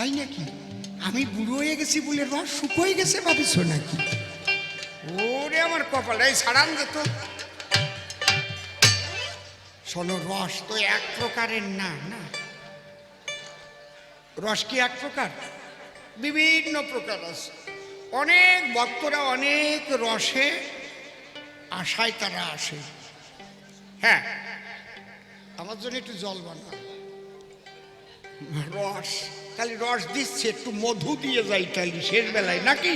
তাই নাকি? আমি বুড়ো হয়ে গেছি বলে রস শুকিয়ে গেছে ভাবিস নাকি? ওরে আমার কপাল, এই ছাড়ান যেত। শোনো, রস তো এক প্রকারের না। না, রস কি এক প্রকার? বিভিন্ন প্রকার আছে। অনেক ভক্তরা অনেক রসে আশায় তারা আসে। হ্যাঁ, আমার জন্য একটু জল বানা। রস খালি রস দিচ্ছে, একটু মধু দিয়ে যাই তাই শেষ বেলায় নাকি?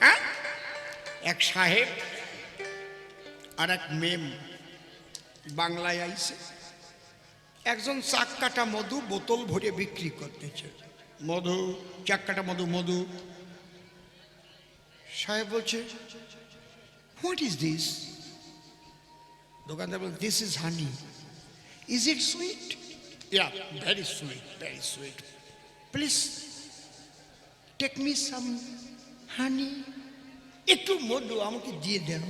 হ্যাঁ, এক সাহেব আর এক মেম বাংলায় আইছে। একজন চাক কাটা মধু বোতল ভরে বিক্রি করতেছে। মধু, চাক কাটা মধু, মধু। সাহেব বলছে, হোয়াট ইজ দিস? দোকানদার বলছে, this is honey. Is it sweet? Yeah, very sweet, very sweet. Please take me some honey. একটু মধু আমাকে দিয়ে দেন।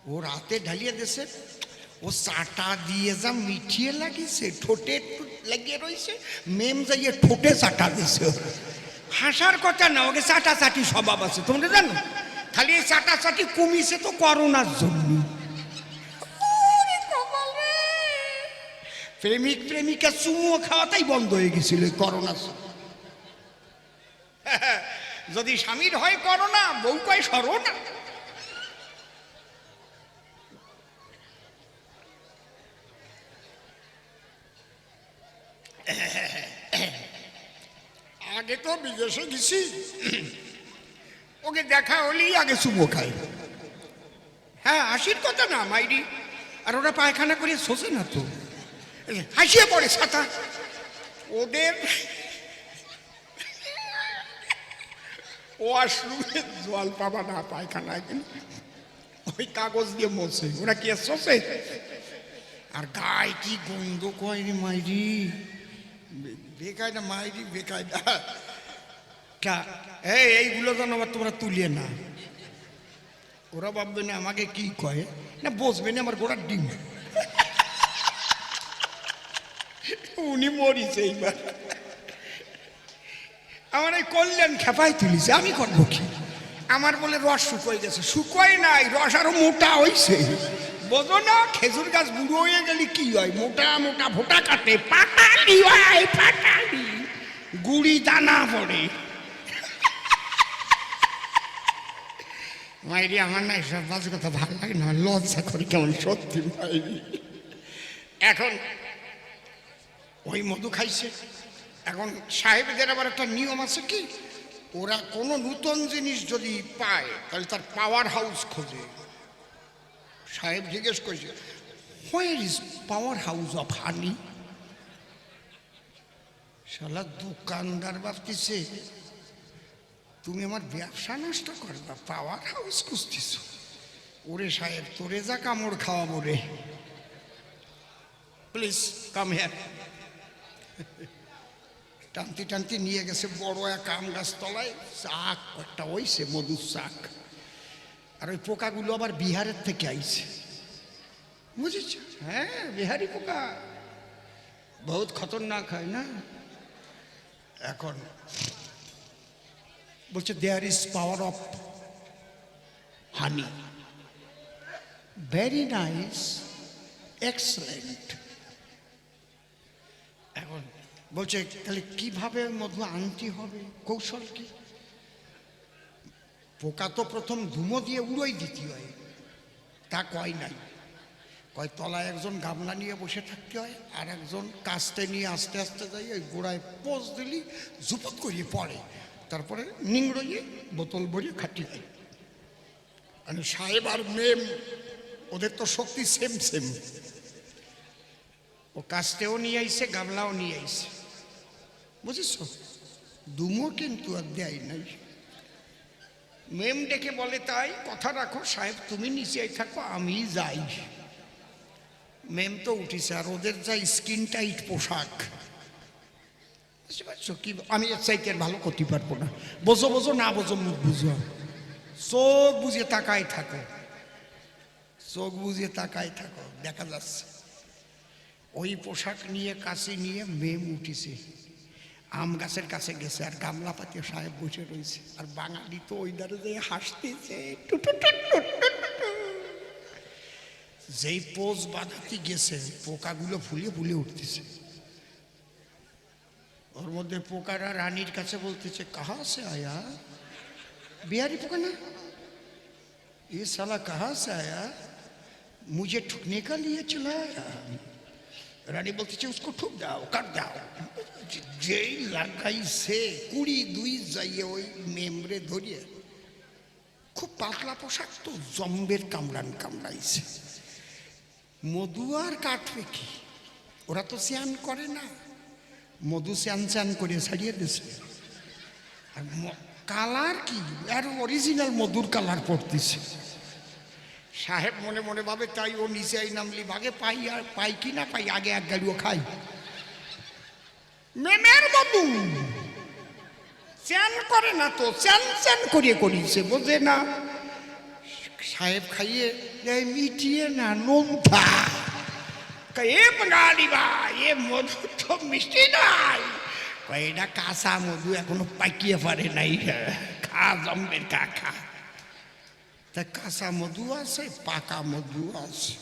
ও রাতে ঢালিয়ে দিয়েছে। ও চাটা দিয়ে যা মিঠিয়ে লাগিয়েছে, ঠোঁটে একটু লাগিয়ে রয়েছে। মেম যাইয়ে ঠোঁটে চাটা দিছে। হাসার কথা না, ওকে চাটা চাটি স্বভাব আছে, তোমরা জানো। খালি এই চাটা চাটি কমিছে তো করোনার জন্য। প্রেমিক প্রেমিকা চুমুও খাওয়াটাই বন্ধ হয়ে গেছিল করোনার জন্য। যদি স্বামীর হয় করোনা, বউ কয় সরো না। আগে তো বিদেশে গেছি, ওকে দেখা হলেই আগে চুমো খাই। হ্যাঁ, হাসির কথা না মাইরি। আর ওরা পায়খানা করে শোষে না তো, হাসিয়ে পড়ে ছাতা। ওদের ওয়াশরুমে জল পাবা না, পায়খানায় ওই কাগজ দিয়ে মোছে। ওরা কি শোষে? আর গায়ে কি গন্ধ কয় রে মাইরি, বেকায় না মাইরি, বেকায় না। এইগুলো যেন আবার তোমরা তুলিয়ে না। ওরা ভাববে না আমাকে কি কয়, না বসবে না আমার গোড়ার ডিম। উনি মরিছে এইবার। আমার এই কল্যাণ খেপাই তুলিছে, আমি করবো কি? আমার বলে রস শুকোয় গেছে। শুকোয় নাই, রস আরো মোটা হইছে। বোঝো না, খেজুর গাছ বুড়ো হয়ে গেলে কি হয়? মোটা মোটা ভোটা কাটে, পাটালি হয়, পাটালি গুড়ি দানা পড়ে। মাইরি, আমার না এসব বাজে কথা ভালো লাগে না, লজ্জা করি কেমন, সত্যি মাইরি। এখন ওই মধু খাইছে। এখন সাহেবদের আবার একটা নিয়ম আছে কি, ওরা কোনো নূতন জিনিস যদি পায় তাহলে তার পাওয়ার হাউস খোঁজে। সাহেব জিজ্ঞেস করছে, where is power house of হানি? শালা দোকানদার ভাবতেছে তুমি আমার ব্যবসা নষ্ট করবা, পাওয়ার হাউস খুঁজতেছ? ওরে সাহেব, তোরে যা কামড় খাওয়াবো রে, প্লিজ কাম হিয়ার। টানতি টানতি নিয়ে গেছে বড় এক আম গাছ তলায়। চাক একটা হইছে, মধুর চাক। আর ওই পোকাগুলো আবার বিহারের থেকে আইছে, বুঝেছ? হ্যাঁ, বিহারি পোকা বহুত খতরনাক হয় না। এখন বলছে there is power of honey, very nice, excellent. এখন বলছে তাহলে কিভাবে মধু আনতে হবে, কৌশল কি? পোকা তো প্রথম ধুমো দিয়ে উড়োই দিতে হয়, তা কয় নাই। কয় তলায় একজন গামলা নিয়ে বসে থাকতে হয়, আর একজন কাস্তে নিয়ে আস্তে আস্তে যাই ওই গোড়ায় পোষ দিলি জুপুত করিয়ে পড়ে, তারপরে নিংড়িয়ে বোতল ভরিয়ে খাটিয়ে হয়। মানে সাহেব আর মেম ওদের তো শক্তি সেম সেম। ও কাস্তেও নিয়ে আইছে, গামলাও নিয়ে আইছে, বুঝেছ? দুমো কিন্তু আর দেয় নাই। মেম ডেকে বলে, তাই কথা রাখো সাহেব, তুমি নিচে থাকো, আমি যাই। মেম তো উঠিছে, আর ওদের যা স্কিন টাইট পোশাক, বুঝতে পারছো কি? আমি এর চাইতে ভালো করতে পারবো না। বোঝো বোঝো, না বোঝো মুখ বুঝো, চোখ বুঝিয়ে তাকায় থাকো, চোখ বুঝিয়ে তাকায় থাকো, দেখা যাচ্ছে। ওই পোশাক নিয়ে কাছে নিয়ে মেম উঠিছে, আম গাছের কাছে গেছে, আর গামলা পাতিয়ে সাহেব বসে রয়েছে, আর বাঙালি তো ওই ধারে যে হাসতেছে। যেই পোজ বাঁধাতে গেছে পোকাগুলো ফুলে ফুলে উঠতেছে। ওর মধ্যে পোকারা রানীর কাছে বলতেছে, কাহা সে আয়া? बिहारी पोका ना, ये साला कहाँ से आया, मुझे ठुकने का लिए चलाया। रानी बोलती है उसको ठुक दाओ, काट दाओ। जेई लागाई से कुड़ी दुई जाइए ওই মেমরে ধরিয়ে, খুব পাতলা পোশাক তো, জম্বের কামড়ান কামড়াইছে। মধু আর কাটবে কি, ওরা তো স্নান করে না, মধু স্নান স্নান করে ছাড়িয়ে দিছে। আর কালার কি, আর অরিজিনাল মধুর কালার পড়তেছে। সাহেব মনে মনে ভাবে তাই ও নিচে নামলি ভাগে পাই, আর পাই কি না পাই আগে এক গাড়িও খাই। মেমের মধু চ্যান করে না তো, চ্যান চ্যান করিয়ে করিয়েছে, বোঝে না। সাহেব খাইয়ে মিটিয়ে না নোনথা, এ বাঙালি ভাই এ মধু তো মিষ্টি নাই, এটা কাঁচা মধু এখনো পাকিয়ে পারে নাই, খা জম্বের খা। তা কাঁচা মধু আছে, পাকা মধু আছে,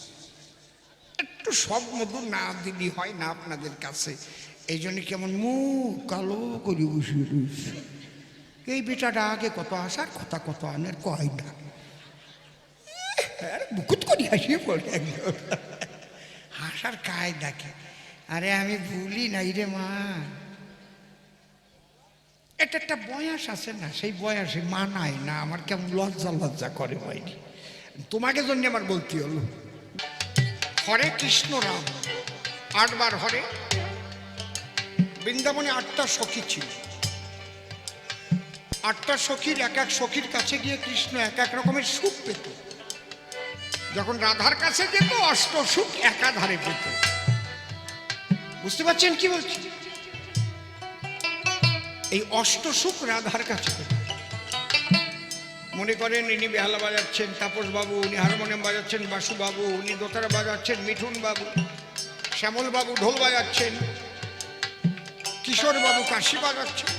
একটু সব মধু না দিলি হয় না আপনাদের কাছে। এই জন্য কেমন মুখ কালো করে বসিয়ে রয়েছে। এই বেটাটা আগে কত আসার কথা, কত আনের কয় না, বুকুত করি হাসিয়ে পড়ে একদম হাসার কায় দেখে। আরে আমি ভুলি নাই রে মা, এটা একটা বয়স আছে না, সেই বয়সে মানায় না, আমার কেমন লজ্জা লজ্জা করে হয়নি। তোমাকে জন্য আমার বলতে হলো। হরে কৃষ্ণ রাম 8 বার হরে। বৃন্দাবনে 8টা সখী ছিল, 8টা সখীর এক এক সখীর কাছে গিয়ে কৃষ্ণ এক এক রকমের সুখ পেত। যখন রাধার কাছে যেত 8 সুখ একাধারে পেত। বুঝতে পারছেন কি বলছি? এই 8 সুখ রাধার কাছে পেত। মনে করেন ইনি বেহালা বাজাচ্ছেন তাপস বাবু, উনি হারমোনিয়াম বাজাচ্ছেন বাসু বাবু, উনি দোতারা বাজাচ্ছেন মিঠুন বাবু, শ্যামল বাবু ঢোল বাজাচ্ছেন, কিশোর বাবু কাশি বাজাচ্ছেন,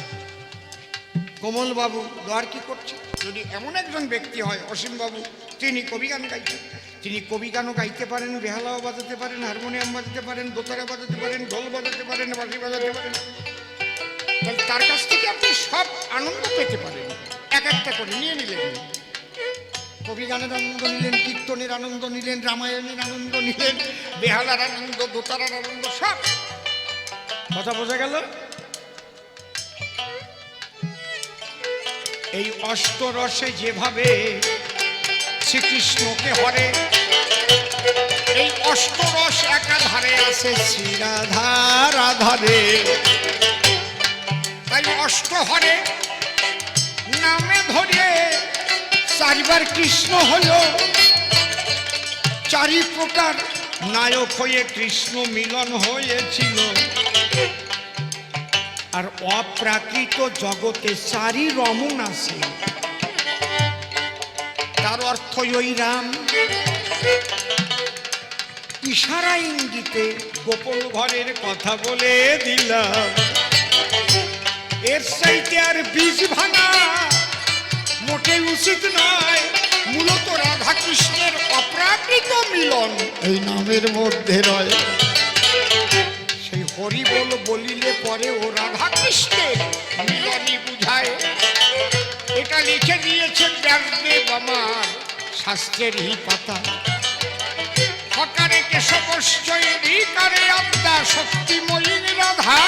কোমল বাবু দ্বারকি করছেন। যদি এমন একজন ব্যক্তি হয় অসীম বাবু, তিনি কবি গান গাইছেন, তিনি কবি গানও গাইতে পারেন, বেহালাও বাজাতে পারেন, হারমোনিয়াম বাজাতে পারেন, দোতারা বাজাতে পারেন, ঢোল বাজাতে পারেন, বাঁশি বাজাতে পারেন, তাহলে তার কাছ থেকে আপনি সব আনন্দ পেতে পারেন। এক একটা করে নিয়ে নিলেন, কবি গানের আনন্দ নিলেন, কীর্তনের আনন্দ নিলেন, রামায়ণের আনন্দ নিলেন, বেহালার আনন্দ, দোতারার আনন্দ, সব। কথা বোঝা গেল? এই অষ্টরসে যেভাবে শ্রীকৃষ্ণকে হরে, এই অষ্টরস একাধারে আছে শ্রী রাধার আধারে। তাই অষ্টহরে নামে ধরে 4 বার কৃষ্ণ হলো, 4 প্রকার নায়ক হয়ে কৃষ্ণ মিলন হয়েছিল। আর অপ্রাকৃত জগতে 4 রমণ আছে, তার অর্থ ওই রাম। ইশারা ইঙ্গিতে গোপন ঘরের কথা বলে দিলাম। এর চাইতে আর বীজ ভাঙা মোটেই উচিত নয়। মূলত রাধা কৃষ্ণের অপ্রাকৃত মিলন এই নামের মধ্যে রয়। সেই হরি বল বলিলে পরে ও রাধা কৃষ্ণের মিলনই বুঝায়। এটা লিখে দিয়েছেন ব্যাসদেব আমার শাস্ত্রেরই পাতা। হকারে কেশবশ্চয় বিকারে আদ্যা শক্তিময়ী রাধা।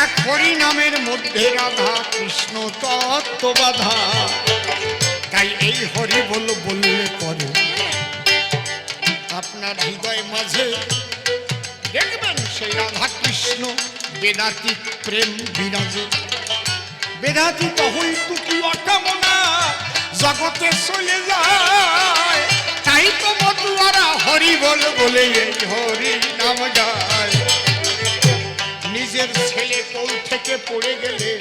এক হরি নামের মধ্যে রাধা কৃষ্ণ তত্ত্ব বাধা। তাই এই হরি বল বললে পরে আপনার হৃদয় মাঝে দেখবেন সেই রাধা কৃষ্ণ বেদাতীত প্রেম বিরাজে। বেদাতীত হইতু কি অকামনা জগতে চলে যায়। তাই তো মধুয়ারা হরি বল বলে এই হরি নাম গায়। নিজের ছেলে কোল থেকে পড়ে গেলে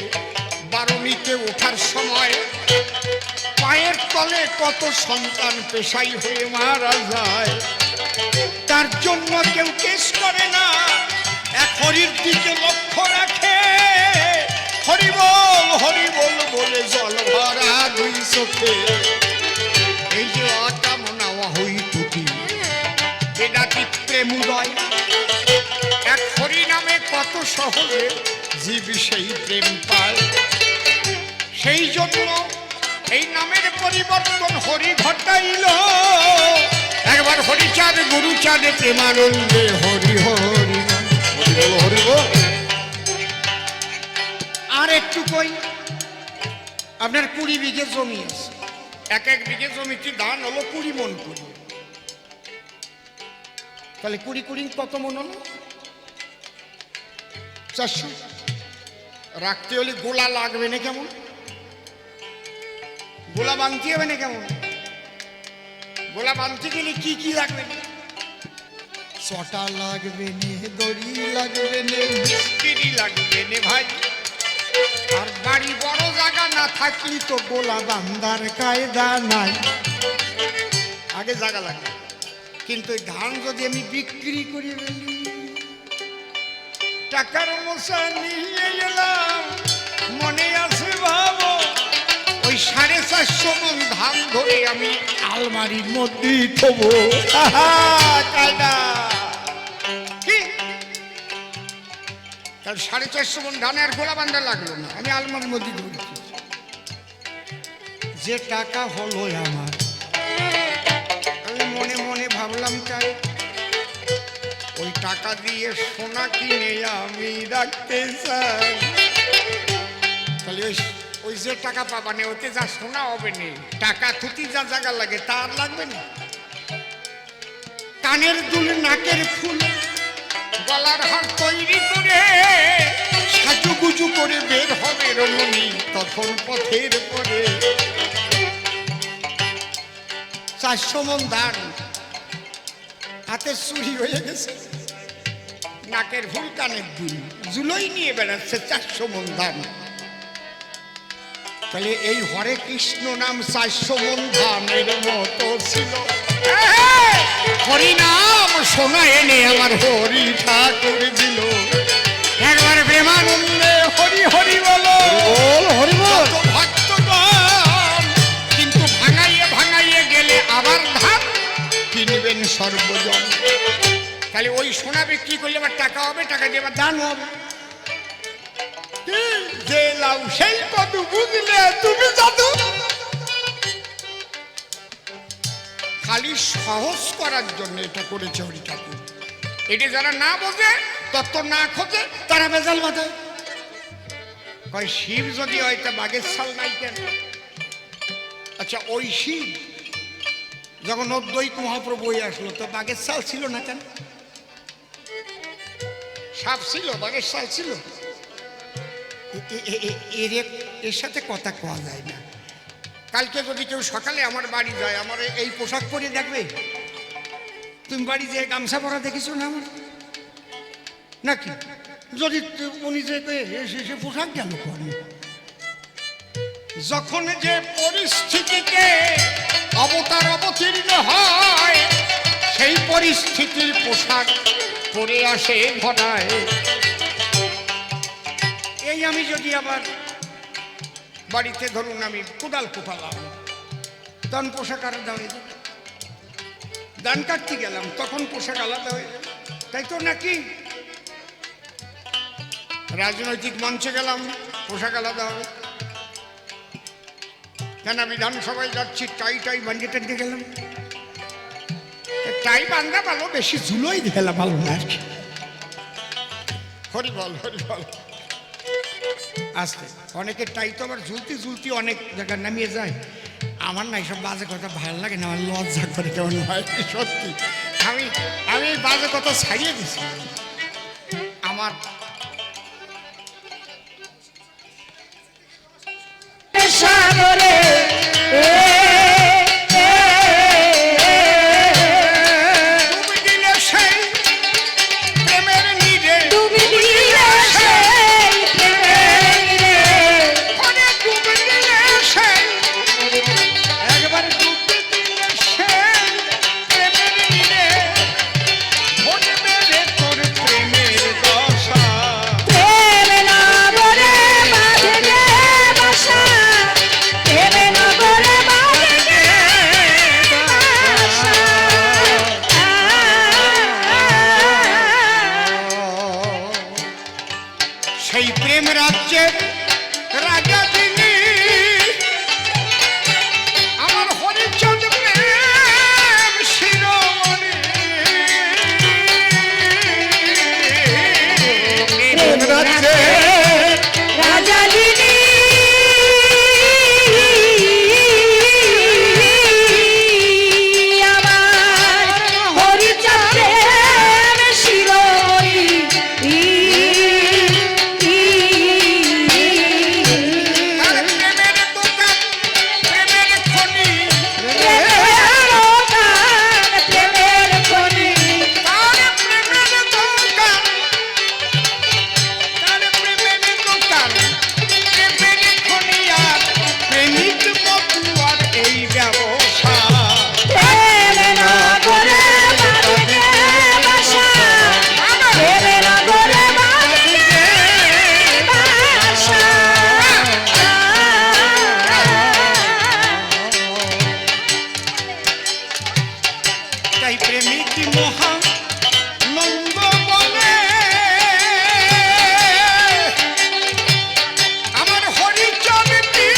বারণীতে ওঠার সময় পায়ের তলে কত সন্তান পেশাই হয়ে মারা যায়। তার জন্য কেউ কেস করে না, এক হরির দিকে লক্ষ্য রাখে। প্রেম উদয়। এক হরি নামে কত সহজে জীব সেই প্রেম পায়। সেই জন্য এই নামের পরিবর্তন হরি ঘটাইল। একবার হরিচাঁদ গুরুচাঁদে প্রেমানন্দে হরি হরি হরি বল। আর একটু কই, আপনার 20 বিঘে জমি আছে, এক এক বিঘে জমিতে ধান হলো 20 মন করে, তাহলে 20 কত মন হলো? 400। রাখতে হলে গোলা লাগবে না কেমন? গোলা বাঁধতে হবে না কেমন? গোলা বাঁধতে গেলে কি কি লাগবে না? চটা লাগবে নে, দড়ি লাগবে নে, মিস্ত্রি লাগবে নে ভাই। আর বাড়ি বড় জায়গা না থাকলে তো গোলা বান্ধার কায়দা নাই। আগে জায়গা লাগবে, কিন্তু ধান যদি আমি বিক্রি করে ফেলি, টাকার মশা নিয়ে এলাম, মনে আছে ভাবো ওই 450 মন ধান ধরে আমি আলমারির মধ্যে থবো। কায়দা কি? তাহলে 450 মন ধানের গোলা বান্ধা লাগলো না, আমি আলমারির মধ্যে ধরেছি। যে টাকা হলো আমার, আমি মনে মনে ভাবলাম চাই ওই টাকা দিয়ে সোনা কিনে আমি রাখতে চাই। তাহলে ওই যে টাকা পাবা না, ওতে যা সোনা হবে না, টাকা থুতি যা জায়গা লাগে তার লাগবে না। কানের দুল, নাকের ফুল, গলার হার তৈরি করে সাজুগুজু করে বের হবে রমণী তখন পথের পরে। 400 মন ধান হাতে চুরি হয়ে গেছে, নাকের ফুল, কানের দুল, জুলোই নিয়ে বেড়াচ্ছে 400 মন ধান। তাহলে এই হরে কৃষ্ণ নাম 400 মন ধানের মতো ছিল। হরি নাম সোনা এনে আমার হরি ঠাকুর দিল। একবার প্রেমানন্দে হরি হরি বলো, হরি বল। ভক্তগণ কিন্তু ভাঙাইয়ে ভাঙাইয়ে গেলে আবার ধান কিনবেন সর্বজন। তাহলে ওই সোনা বিক্রি করলে আবার টাকা হবে, টাকা দিয়ে আবার দান হবে। যে লাউ সেই কদু, বুঝলে তুমি জাদু। খালি সহজ করার জন্য এটা করেছে হরি ঠাকুর। এটা যারা না বোঝে, তত্ত্ব না খোঁজে, তারা বেজাল বাঁধে। কয় শিব যদি হয় তা বাঘের ছাল নাই কেন? আচ্ছা ওই শিব যখন অদ্বৈত মহাপ্রভু আসলো তো বাঘের ছাল ছিল না কেন? সাপ ছিল, বাঘের ছাল ছিল? এর সাথে কথা কোয়া যায় না। কালকে যদি কেউ সকালে আমার বাড়ি যায়, আমার এই পোশাক পরে দেখবে, তুমি বাড়ি যে গামছা পরা দেখেছো না আমার নাকি? যদি উনি যে সে পোশাক কেন করে? যখন যে পরিস্থিতিতে অবতার অবতীর্ণ হয়, সেই পরিস্থিতির পোশাক পরে আসে ঘনায়। এই আমি যদি আবার বাড়িতে ধরুন আমি কোদাল কোপালাম, তখন পোশাক আলাদা হয়ে যাবে। ধান কাটতে গেলাম, তখন পোশাক আলাদা হয়ে যাবে, তাই তো নাকি? রাজনৈতিক মঞ্চে গেলাম, পোশাক আলাদা হবে। কেন বিধানসভায় যাচ্ছি, টাই টাই বাঁধে টানতে গেলাম, টাই বান্ধা ভালো, বেশি ঝুলোই গেলাম ভালো না আর কি। হরি বল, হরি বল। আসতে অনেকে টাই তো আবার ঝুলতে ঝুলতে অনেক জায়গায় নামিয়ে যায়। আমার না এইসব বাজে কথা ভালো লাগে না, আমার লজ্জা করে কেমন হয়। সত্যি আমি বাজে কথা ছাড়িয়ে দিছি। আমার সাগরে সেই প্রেম রাজ্যের রাজা তিনি আমার হরিচাঁদ প্রেম শিরোমণি প্রেম রাজ্যের রাজা যিনি আমার হরিচাঁদ প্রেম শিরোমণি তার প্রেমের দোকান প্রেমের খনি প্রেমের খনি তার প্রেমের দোকান তার প্রেমের দোকান প্রেমের খনি আর প্রেমিক মতুয়ার এই ব্যবসা প্রেম নগরে বাঁধিতে বাসা প্রেম নগরে বাঁধিতে বাসা তাই প্রেমিক মহা নন্দ বলে আমার হরিচরণটি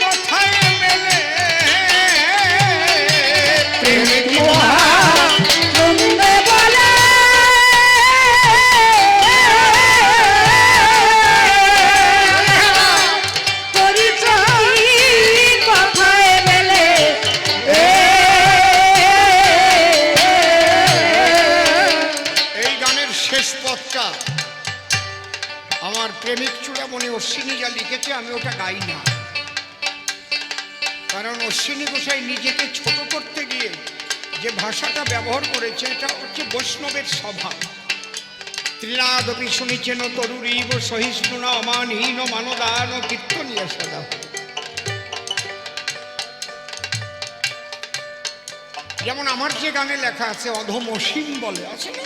কোথায় মেলে প্রেমিক মহা নন্দে বলে পরিচয় কথায় মেলে এই গানের শেষ পথটা আমার প্রেমিক চূড়ামণি অশ্বিনী যা লিখেছে আমি ওটা গাই না, কারণ অশ্বিনী গোসাই নিজেকে ছোট করতে গিয়ে যে ভাষাটা ব্যবহার করেছে এটা হচ্ছে বৈষ্ণবের স্বভাব। ত্রিনাদপি শুনিছেন তরুরীব সহিষ্ণু না অমানহীন মানদান কীর্তনীয় সদা। যেমন আমার যে গানে লেখা আছে অধম অসীম বলে আছে না,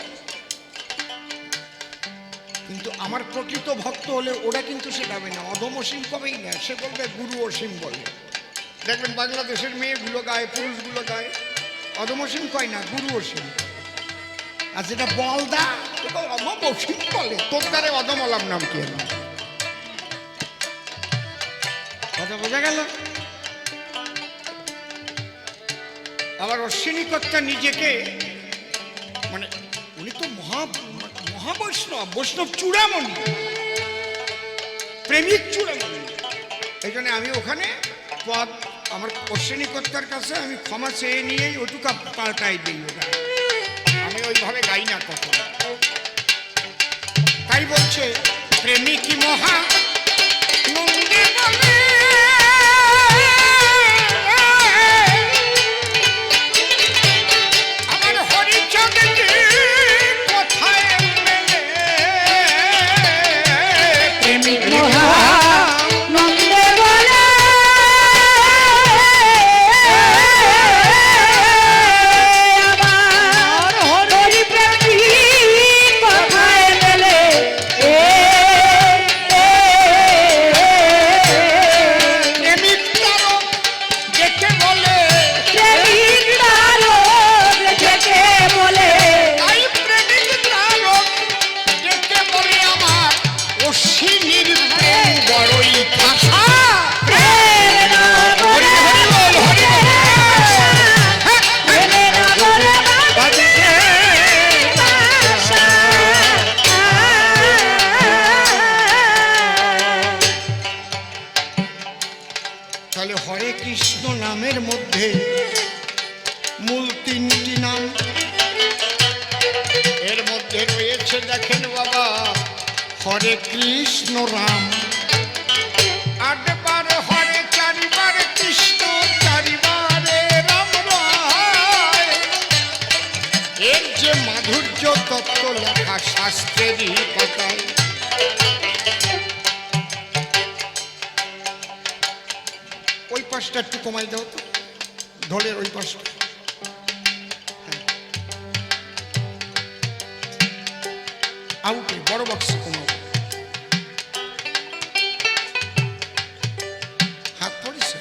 কিন্তু আমার প্রকৃত ভক্ত হলে ওরা কিন্তু সে গাবে না, অধম অসীম কবেই না, সে বলবে গুরু অসীম বলে। দেখবেন বাংলাদেশের মেয়েগুলো গায়, পুরুষগুলো গায়, অধম অসীম কয় না, গুরু অসীম। আর যেটা বলদা ওটা অধম অসীম বলে। তোর দ্বারে অধম অলাম নাম কি এলো? কথা বোঝা গেল? আবার অশ্বিনী কর্তা নিজেকে মানে উনি তো মহাবৈষ্ণব, বৈষ্ণব চূড়ামণি, প্রেমিক চূড়ামণি। এই জন্য আমি ওখানে পদ আমার অশ্বিনী কর্তার কাছে আমি ক্ষমা চেয়ে নিয়েই ওটুকা পাল্টাই দিই, ওটা আমি ওইভাবে গাই না কখনো। তাই বলছে প্রেমিক মহা নন্দী বলে আমার হরিচরণটি কোথায় মেলে প্রেমিক মহা নন্দে বলে আমার হরি প্রেমিক কথায় মেলে প্রেমিক তারক দেখে বলে প্রেমিক তারক দেখে বলে তাই প্রেমিক তারক দেখে বলে আমার অশ্বিনীর প্রেম বড়ই ভাষা। প্রেম নগরে প্রেম নগরে বাঁধিতে বাসা। তাহলে হরে কৃষ্ণ নামের মধ্যে মূল তিনটি নাম, এর মধ্যে রয়েছে দেখেন বাবা হরে কৃষ্ণ রাম, 8 বার হরে, 4 বার কৃষ্ণ, 4 বারে রাম রায়। এর যে মাধুর্য তত্ত্ব লেখা শাস্ত্রেরই কথায়। ওই পাশটা একটু কমাই দাও তো, ঢোলের ওই পাশটা। আউটে বড় বক্স কমাও। হাত পড়েছে,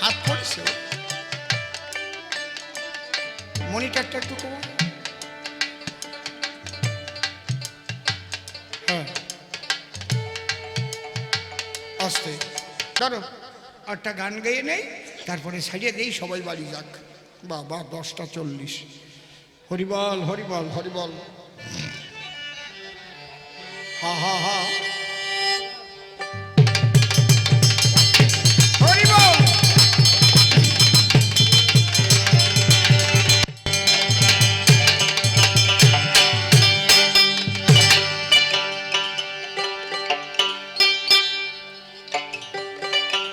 হাত পড়েছে। মনিটরটা একটু কমাও। হ্যাঁ আস্তে ধরো একটা গান গেয়ে নেই, তারপরে সারিয়ে দেই, সবাই বাড়ি যাক। বাবা 10:40। হরিবল হরিবল হরিবল। হা হা হা হরিবল।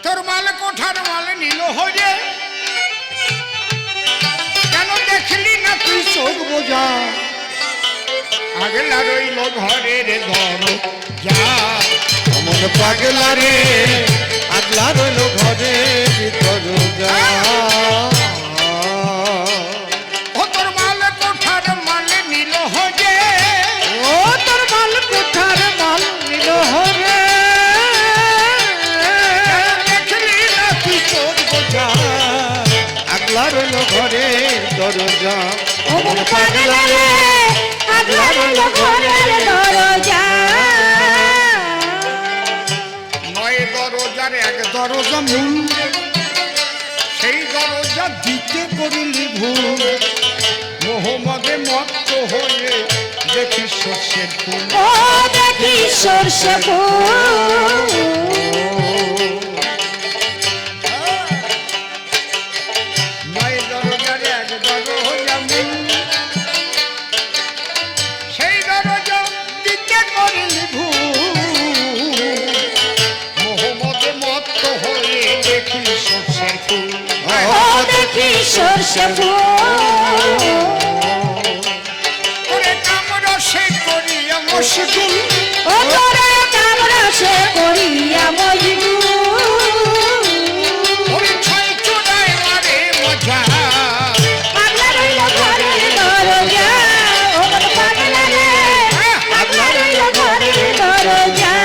তোর মাল কোঠার মাল নিল হয়ে, কেন দেখলি না তুই চোখ বোঝা? আগলা রইল ঘরের ঘর যা, অমন পাগলা রে আগলা রইল ঘরে ভিতর যা। ও তোর মাল কোঠার মাল নিল হয়ে, ও তোর মাল কোঠার মাল নিল হরে, দেখলি না তুই চোখ বোঝা? আগলা রইল ঘরে দরজা। অমন পাগলা রে আগলা রইল ঘরের দরজা। নয় দরজার এক দরজা মূল, সেই দরজা দিতে করিলি ভুল। মোহাম্মদে মত্ত হয়ে দেখি সর্ষের ফুল। ও দেখি সর্ষে ফুল। নয় দরজার এক দরজা মূল, সেই দরজা দিতে করিলি ভুল। মোহাম্মদে মত্ত হয়ে দেখি সর্ষের ফুল। ও দেখি সর্ষে ফুল। ওরে কামড় সে করিয়া মশগুল, ও তোরে কামড়া সে করিয়া মজগুল। ওরে ছয় চোরায় মারে মজা। আগলা রইল ঘরের দরজা। অমন পাগলা রে আগলা রইল ঘরের দরজা।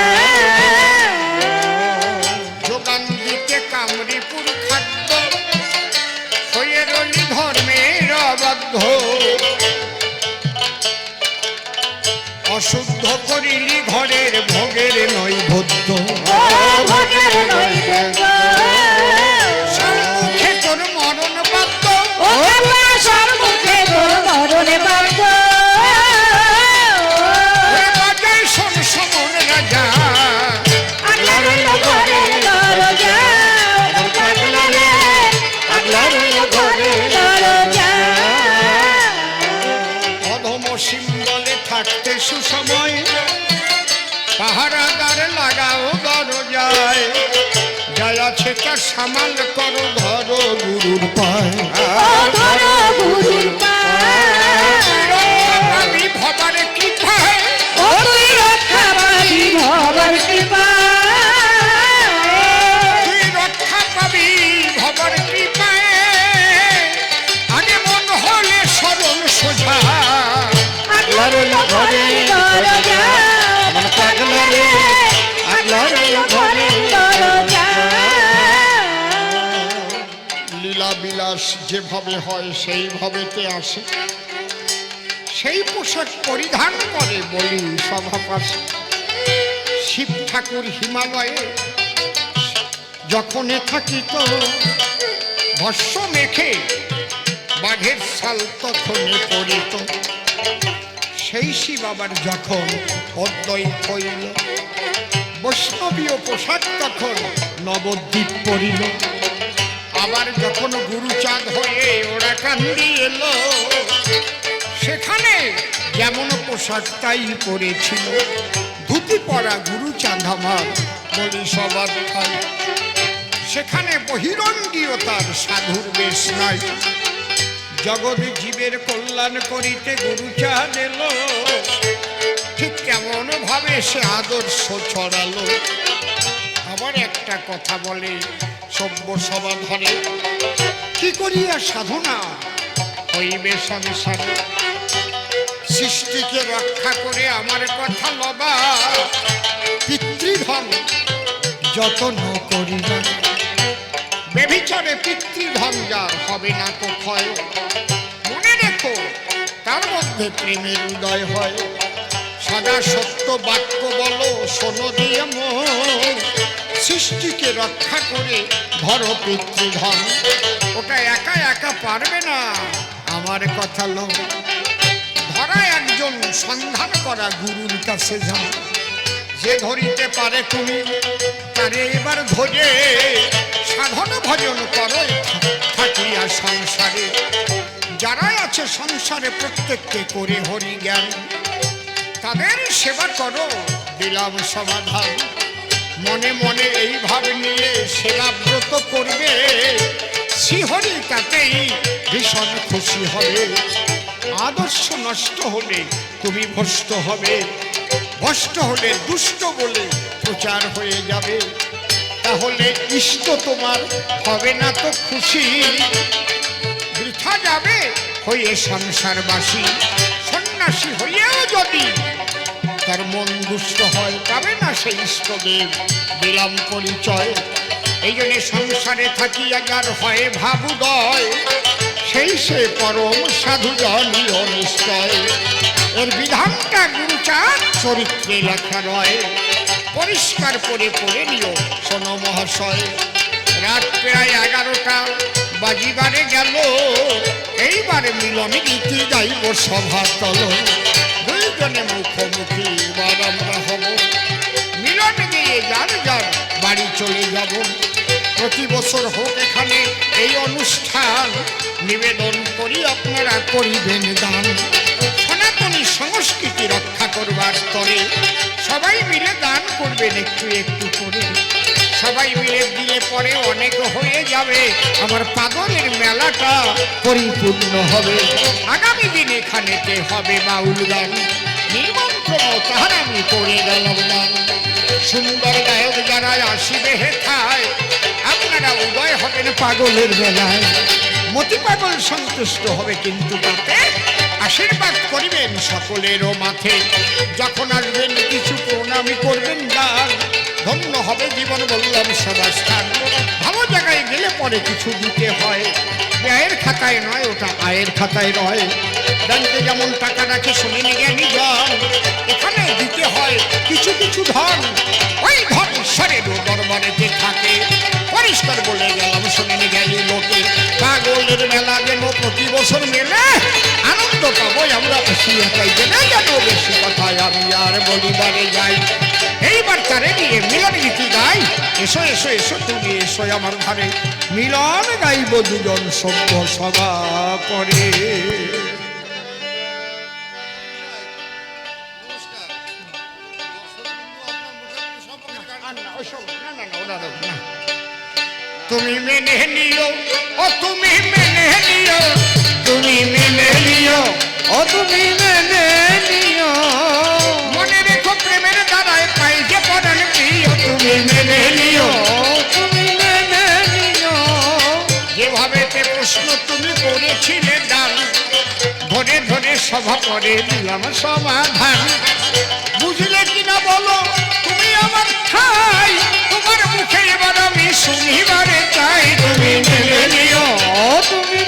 যোগান দিতে কামড়িপুর খাদ্য, হয়ে রলি ধর্মের অবাধ্য। অশুদ্ধ করিলি ঘরের ভোগের নৈবেদ্য। ও ভোগের নৈবেদ্য। সম্মুখে তোর মরণ বাদ্য, ও বাবা সম্মুখে তোর মরণে বাধ্য। ওরে বাজায় শোন সমন রাজা। আগলা রইল ঘরের দরজা। অমন পাগলা রে আগলা রইল ঘরের দরজা। অধম সিম্বলে থাকতে সুসময়, পাহারাদার লাগাও দরজায়। যাই আছে তার সামাল করো, ধরো গুরুর পায়। ও ধরো গুরুর পায়। আমি ভবারে কি পায়, ও তুই রক্ষা পাবি ভবার কৃপায়। তুই রক্ষা পাবি ভবার কৃপায়। আগে মন হলে সরল সোজা। আগলা রইল ঘরের দরজা। অমন পাগলা রে আগলা রইল ঘরের দরজা। লীলা বিলাস যেভাবে হয় সেইভাবেতে আসে, সেই পোশাক পরিধান করে বলি সভা পাশে। শিব ঠাকুর হিমালয়ে যখনে থাকিত, ভস্য মেখে বাঘের ছাল তখনে পড়িত। সেই শিব আবার যখন অদ্বৈত হইল, বৈষ্ণবীয় পোশাক তখন নবদ্বীপ পড়িল। আবার যখন গুরুচাঁদ হয়ে ওরা কান্দি এলো, সেখানে যেমন পোশাক তাই পরেছিল। ধুতি পরা গুরুচাঁদ আমার বলি সবার খাই, সেখানে বহিরঙ্গীয়তার সাধুর বেশ নাই। জগৎ জীবের কল্যাণ করিতে গুরুচাঁদ এলো, ঠিক কেমন ভাবে সে আদর্শ ছড়ালো। আবার একটা কথা বলে সভ্য সভা ধরে, কি করিয়া সাধনা হইবে সংসারে। সৃষ্টিকে রক্ষা করে আমার কথা লবা, পিতৃধন যতন করিবা। বেভিচারে পিতৃধন যার হবে না তো ক্ষয়। মনে রেখো তার মধ্যে প্রেমের উদয় হয়। সদা সত্য বাক্য বলো শোনো দিয়ে মন, শিষ্য সৃষ্টিকে রক্ষা করে ধরো পিতৃধন। ওটা একা একা পারবে না, আমার কথা লো। ধরা একজন সন্ধান করা গুরুর কাছে যাও, যে ধরিতে পারে তুমি তারে এবার ধরে সাধন ভজন করো থাকিয়া সংসারে। যারা আছে সংসারে প্রত্যেককে করে হরি জ্ঞান, তাদের সেবা করো দিলাম সমাধান। মনে মনে এই ভাব নিয়ে সেবা ব্রত করবে, শ্রীহরি তাতেই ভীষণ খুশি হবে। আদর্শ নষ্ট হলে তুমি ভ্রষ্ট হবে, ভ্রষ্ট হলে দুষ্ট বলে প্রচার হয়ে যাবে। তাহলে ইষ্ট তোমার হবে না তো খুশি, বৃথা যাবে হয়ে সংসারবাসী। সন্ন্যাসী হইয়াও যদি তার মন দুষ্ট হয়, পাবে না সেই ইষ্টদেব দিলাম পরিচয়। এই জন্য সংসারে থাকিয়া যার হয় ভাবুদয়, সেই সে পরম সাধু জানিও নিশ্চয়। এর বিধানটা গুরুচার চরিত্রে লেখা রয়, পরিষ্কার করে পড়ে নিও শোনো মহাশয়। রাত প্রায় 11টা বাজিবারে গেল, এইবারে মিলন গীতি গাইব সভা তল। দুইজনে মুখোমুখি এবার আমরা হব, মিলন গিয়ে যার যার বাড়ি চলে যাব। প্রতি বছর হোক এখানে এই অনুষ্ঠান, নিবেদন করি আপনারা করিবেন দান। সনাতনী সংস্কৃতি রক্ষা করবার তরে সবাই মিলে দান করবেন একটু একটু করে। সবাই মিলে দিলে পরে অনেক হয়ে যাবে, আমার পাগলের মেলাটা পরিপূর্ণ হবে। আগামী দিন এখানেতে হবে বাউল গান, নিমন্ত্রণ তাহার আমি করে গেলাম গান। সুন্দর গায়ক যারা আসিবে হেথায়, আপনারা উদয় হবেন পাগলের বেলায়। মতি পাগল সন্তুষ্ট হবে কিন্তু তাতে আশীর্বাদ করিবেন সকলেরও মাথে। যখন আসবেন কিছু প্রণামী করবেন গান, ধন্য হবে জীবন বললাম সদাস্থান। ভালো জায়গায় গেলে পরে কিছু দিতে হয়, ব্যয়ের খাতায় নয় ওটা আয়ের খাতায় রয়। ব্যাংকে যেমন টাকা রাখে শুনে জ্ঞানী জন, এখানে দিতে হয় কিছু কিছু ধন। ওই ধন ঈশ্বরের দরবারেতে থাকে, পরিষ্কার বলে গেলাম শুনে জ্ঞানী লোকে। পাগলের মেলা যেন প্রতি বছর মেলে, আনন্দ পাবো আমরা বেশি একাই জেনে যেন বেশি কথায় আমি আর বলিবারে যাই। এইবার তারে নিয়ে মিলন গীতি গাই, এসো এসো এসো তুমি এসো আমার ঘরে, মিলন গাইব দুজন সভ্য সভা করে। তুমি মেনে নিও ও তুমি মেনে নিও, তুমি মেনে নিও ও তুমি মেনে নিও। মনে রেখো প্রেমের দ্বারায় পাই যে পরাণ প্রিয়। তুমি মেনে নিও তুমি মেনে নিও। যেভাবে প্রশ্ন তুমি করেছিলে দান, ধরে ধরে সভা করে দিলাম সমাধান। বুঝলে কিনা বলো তুমি আমার ঠাই, তোমার মুখে এবার আমি শুনিবারে চাই। তুমি মেনে নিও তুমি